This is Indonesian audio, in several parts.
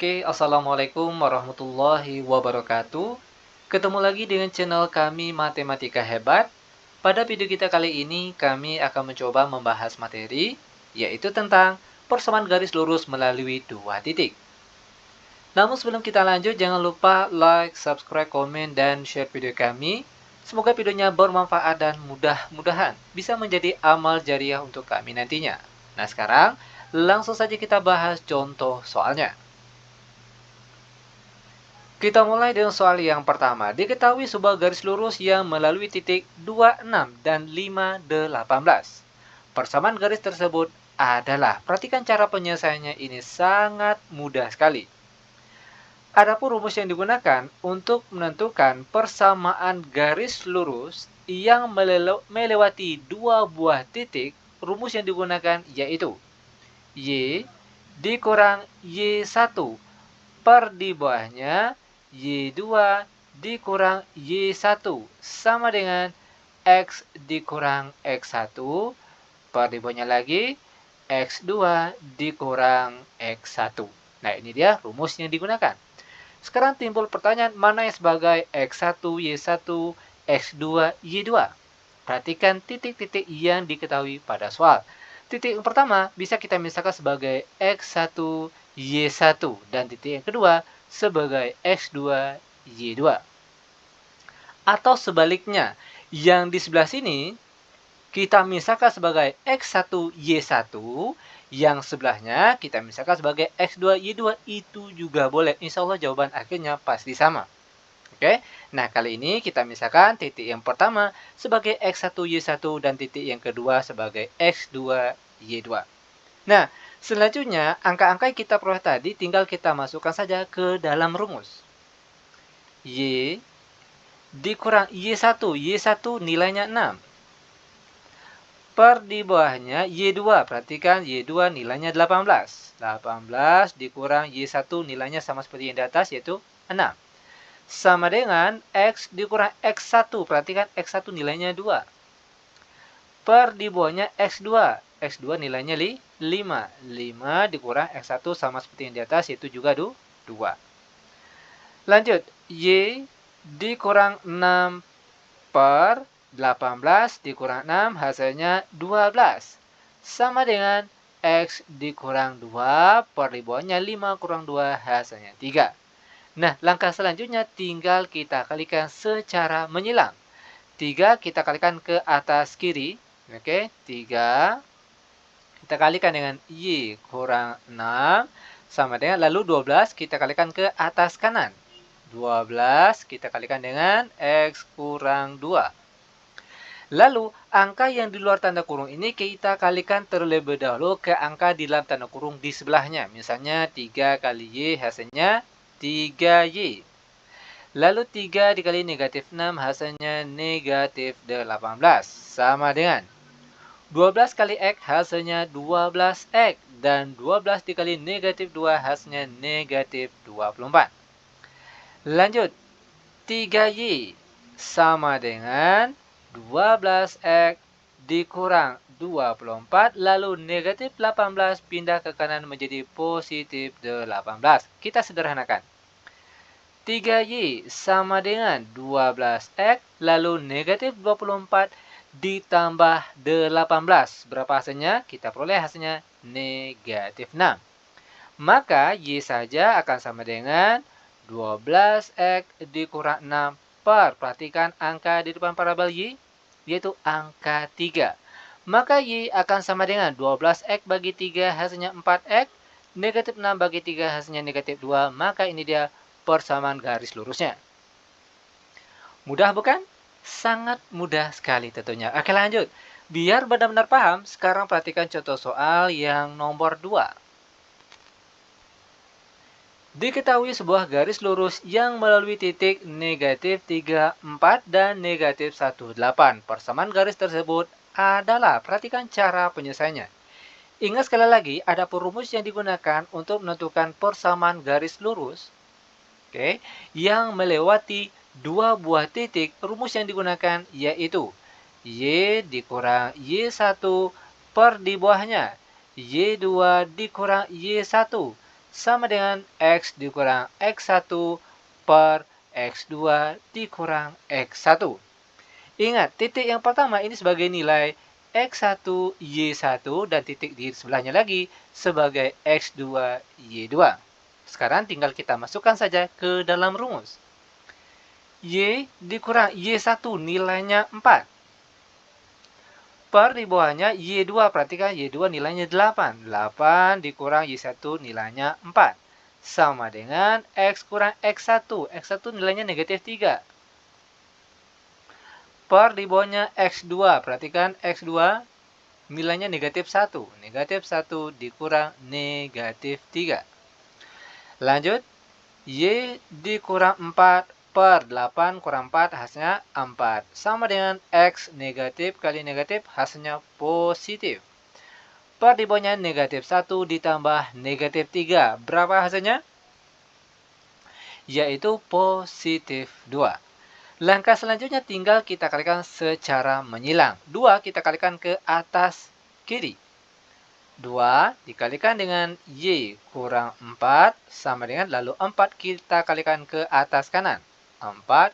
Oke, Assalamualaikum warahmatullahi wabarakatuh. Ketemu lagi dengan channel kami Matematika Hebat. Pada video kita kali ini, kami akan mencoba membahas materi, yaitu tentang persamaan garis lurus melalui dua titik. Namun sebelum kita lanjut, jangan lupa like, subscribe, komen, dan share video kami. Semoga videonya bermanfaat dan mudah-mudahan bisa menjadi amal jariah untuk kami nantinya. Nah sekarang, langsung saja kita bahas contoh soalnya. Kita mulai dengan soal yang pertama. Diketahui sebuah garis lurus yang melalui titik 26 dan 5, 18. Persamaan garis tersebut adalah, perhatikan cara penyelesaiannya ini sangat mudah sekali. Adapun rumus yang digunakan untuk menentukan persamaan garis lurus yang melewati dua buah titik, rumus yang digunakan yaitu Y dikurang Y1 per di bawahnya Y2 dikurang Y1 sama dengan X dikurang X1 per di bawahnya lagi X2 dikurang X1. Nah, ini dia rumus yang digunakan. Sekarang timbul pertanyaan, mana yang sebagai X1, Y1, X2, Y2? Perhatikan titik-titik yang diketahui pada soal. Titik yang pertama bisa kita misalkan sebagai X1, Y1. Dan titik yang kedua sebagai X2, Y2. Atau sebaliknya, yang di sebelah sini kita misalkan sebagai X1, Y1. Yang sebelahnya kita misalkan sebagai X2, Y2. Itu juga boleh. Insya Allah jawaban akhirnya pasti sama. Oke, nah kali ini kita misalkan titik yang pertama sebagai X1, Y1 dan titik yang kedua sebagai X2, Y2. Nah, selanjutnya angka-angka yang kita peroleh tadi tinggal kita masukkan saja ke dalam rumus. Y dikurang Y1, Y1 nilainya 6. Per di bawahnya Y2, perhatikan Y2 nilainya 18. 18 dikurang Y1 nilainya sama seperti yang di atas yaitu 6. Sama dengan X dikurang X1. Perhatikan X1 nilainya 2. Per di bawahnya X2. X2 nilainya 5. 5 dikurang X1 sama seperti yang di atas, yaitu juga 2. Lanjut. Y dikurang 6 per 18 dikurang 6 hasilnya 12. Sama dengan X dikurang 2 per di bawahnya 5 kurang 2 hasilnya 3. Nah, langkah selanjutnya tinggal kita kalikan secara menyilang. 3 kita kalikan ke atas kiri. Oke, 3 kita kalikan dengan Y kurang 6 sama dengan, lalu 12 kita kalikan ke atas kanan. 12 kita kalikan dengan X kurang 2. Lalu, angka yang di luar tanda kurung ini kita kalikan terlebih dahulu ke angka di dalam tanda kurung di sebelahnya. Misalnya 3 kali Y hasilnya 3Y. Lalu 3 dikali negatif 6 hasilnya negatif 18. Sama dengan 12 kali X hasilnya 12X. Dan 12 dikali negatif 2 hasilnya negatif 24. Lanjut, 3Y sama dengan 12X dikurang 24. Lalu negatif 18 pindah ke kanan menjadi positif 18. Kita sederhanakan. 3Y sama dengan 12X, lalu negatif 24 ditambah 18. Berapa hasilnya? Kita peroleh hasilnya negatif 6. Maka Y saja akan sama dengan 12X dikurang 6 per, perhatikan angka di depan parabel Y, yaitu angka 3. Maka Y akan sama dengan 12X bagi 3 hasilnya 4X, negatif 6 bagi 3 hasilnya negatif 2, maka ini dia persamaan garis lurusnya. Mudah bukan? Sangat mudah sekali tentunya. Oke, lanjut. Biar benar-benar paham, sekarang perhatikan contoh soal yang nomor 2. Diketahui sebuah garis lurus yang melalui titik negatif 3, 4 dan negatif 1, 8. Persamaan garis tersebut adalah, perhatikan cara penyelesaiannya. Ingat sekali lagi, ada perumus yang digunakan untuk menentukan persamaan garis lurus yang melewati dua buah titik. Rumus yang digunakan yaitu Y dikurang Y1 per di bawahnya Y2 dikurang Y1 sama dengan X dikurang X1 per X2 dikurang X1. Ingat, titik yang pertama ini sebagai nilai X1, Y1, dan titik di sebelahnya lagi sebagai X2, Y2. Sekarang tinggal kita masukkan saja ke dalam rumus. Y dikurang Y1 nilainya 4. Per di bawahnya Y2, perhatikan Y2 nilainya 8. 8 dikurang Y1 nilainya 4. Sama dengan X kurang X1. X1 nilainya negatif 3. Per di bawahnya X2, perhatikan X2 nilainya negatif 1. Negatif 1 dikurang negatif 3. Lanjut, Y dikurang 4 per 8 kurang 4 hasilnya 4. Sama dengan X negatif kali negatif hasilnya positif. Per di bawahnya negatif 1 ditambah negatif 3. Berapa hasilnya? Yaitu positif 2. Langkah selanjutnya tinggal kita kalikan secara menyilang. 2 kita kalikan ke atas kiri. 2 dikalikan dengan Y kurang 4 sama dengan lalu 4 kita kalikan ke atas kanan. 4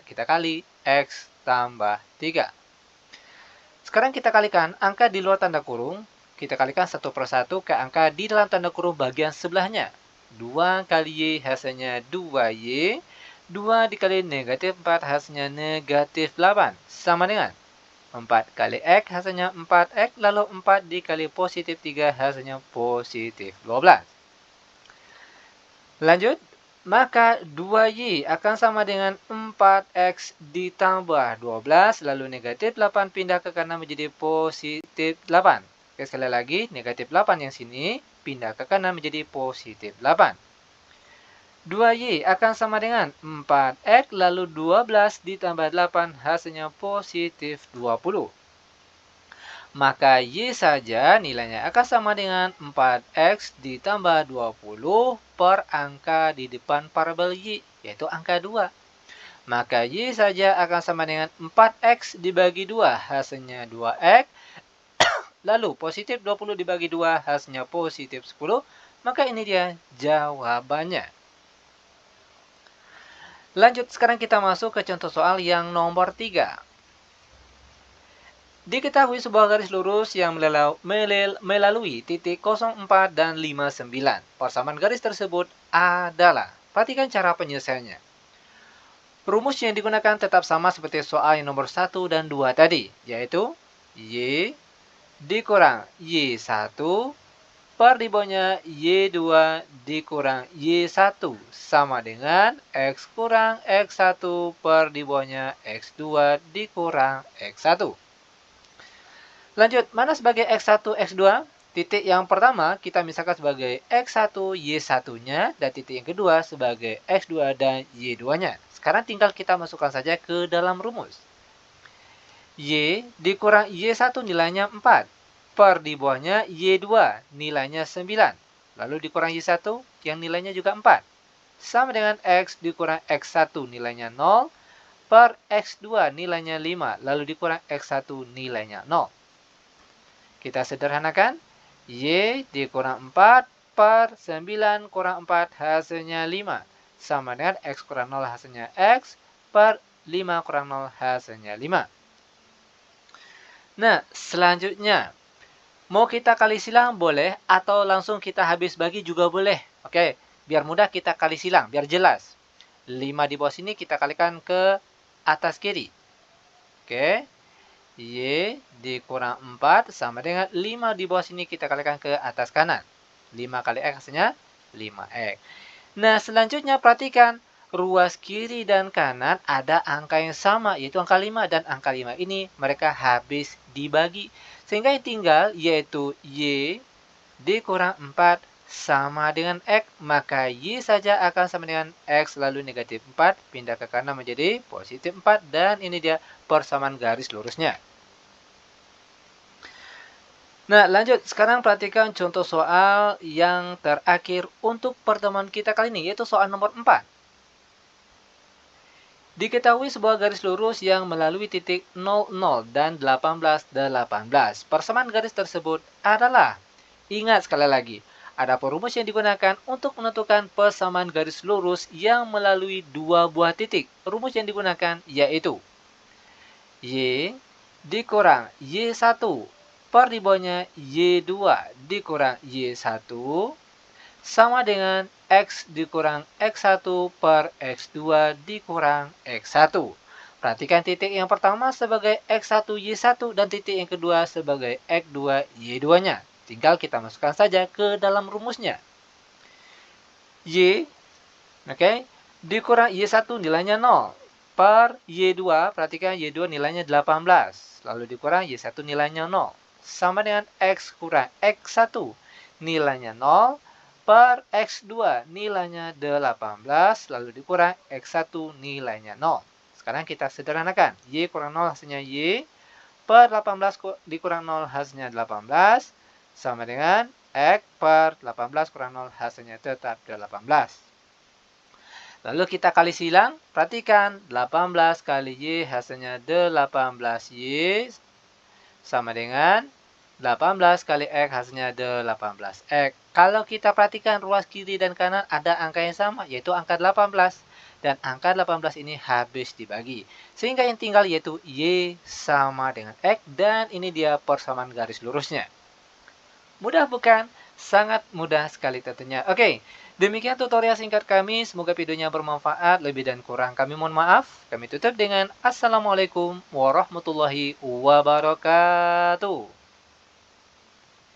kita kali X tambah 3. Sekarang kita kalikan angka di luar tanda kurung. Kita kalikan satu persatu ke angka di dalam tanda kurung bagian sebelahnya. 2 kali Y hasilnya 2Y. 2 dikali negatif 4 hasilnya negatif 8. Sama dengan 4 kali X hasilnya 4X. Lalu 4 dikali positif 3 hasilnya positif 12. Lanjut. Maka 2Y akan sama dengan 4X ditambah 12. Lalu negatif 8 pindah ke kanan menjadi positif 8. Oke, sekali lagi, negatif 8 yang sini pindah ke kanan menjadi positif 8. 2Y akan sama dengan 4X lalu 12 ditambah 8 hasilnya positif 20. Maka Y saja nilainya akan sama dengan 4X ditambah 20 per angka di depan parabel Y, yaitu angka 2. Maka Y saja akan sama dengan 4X dibagi 2, hasilnya 2X. Lalu positif 20 dibagi 2, hasilnya positif 10. Maka ini dia jawabannya. Lanjut, sekarang kita masuk ke contoh soal yang nomor 3. Diketahui sebuah garis lurus yang melalui titik 04 dan 59. Persamaan garis tersebut adalah, perhatikan cara penyelesaiannya. Rumus yang digunakan tetap sama seperti soal yang nomor 1 dan 2 tadi, yaitu Y dikurang Y1 per di bawahnya Y2 dikurang Y1 sama dengan X kurang X1 per di bawahnya X2 dikurang X1. Lanjut, mana sebagai X1, X2? Titik yang pertama kita misalkan sebagai X1, Y1-nya, dan titik yang kedua sebagai X2 dan Y2-nya. Sekarang tinggal kita masukkan saja ke dalam rumus. Y dikurang Y1 nilainya 4. Per di bawahnya Y2 nilainya 9. Lalu dikurang Y1 yang nilainya juga 4. Sama dengan X dikurang X1 nilainya 0. Per X2 nilainya 5. Lalu dikurang X1 nilainya 0. Kita sederhanakan. Y dikurang 4 per 9 kurang 4 hasilnya 5. Sama dengan X kurang 0 hasilnya X per 5 kurang 0 hasilnya 5. Nah, selanjutnya. Mau kita kali silang boleh atau langsung kita habis bagi juga boleh. Oke, biar mudah kita kali silang, biar jelas. 5 di bawah sini kita kalikan ke atas kiri. Oke. Y dikurang 4 sama dengan 5 di bawah sini kita kalikan ke atas kanan. 5 kali X hasilnya 5X. Nah, selanjutnya perhatikan. Ruas kiri dan kanan ada angka yang sama, yaitu angka 5. Dan angka 5 ini mereka habis dibagi. Sehingga yang tinggal yaitu Y dikurang 4 sama dengan X. Maka Y saja akan sama dengan X lalu negatif 4. Pindah ke kanan menjadi positif 4. Dan ini dia persamaan garis lurusnya. Nah, lanjut. Sekarang perhatikan contoh soal yang terakhir untuk pertemuan kita kali ini, yaitu soal nomor 4. Diketahui sebuah garis lurus yang melalui titik 00 dan 18. Persamaan garis tersebut adalah, ingat sekali lagi, Adapun rumus yang digunakan untuk menentukan persamaan garis lurus yang melalui dua buah titik. Rumus yang digunakan yaitu Y dikurang Y1 per di bawahnya Y2 dikurang Y1 sama dengan X dikurang X1 per X2 dikurang X1. Perhatikan titik yang pertama sebagai X1 Y1 dan titik yang kedua sebagai X2 Y2-nya. Tinggal kita masukkan saja ke dalam rumusnya. Y, oke, dikurang Y1 nilainya 0. Per Y2, perhatikan Y2 nilainya 18. Lalu dikurang Y1 nilainya 0. Sama dengan X kurang X1 nilainya 0. Per X2 nilainya 18. Lalu dikurang X1 nilainya 0. Sekarang kita sederhanakan. Y kurang 0 hasilnya Y. Per 18 dikurang 0 hasilnya 18. Sama dengan X per 18 kurang 0 hasilnya tetap 18. Lalu kita kali silang, perhatikan 18 kali Y hasilnya 18Y sama dengan 18 kali X hasilnya 18X. Kalau kita perhatikan ruas kiri dan kanan ada angka yang sama yaitu angka 18. Dan angka 18 ini habis dibagi. Sehingga yang tinggal yaitu Y sama dengan X dan ini dia persamaan garis lurusnya. Mudah bukan? Sangat mudah sekali tentunya. Oke, demikian tutorial singkat kami. Semoga videonya bermanfaat. Lebih dan kurang kami mohon maaf. Kami tutup dengan Assalamualaikum warahmatullahi wabarakatuh.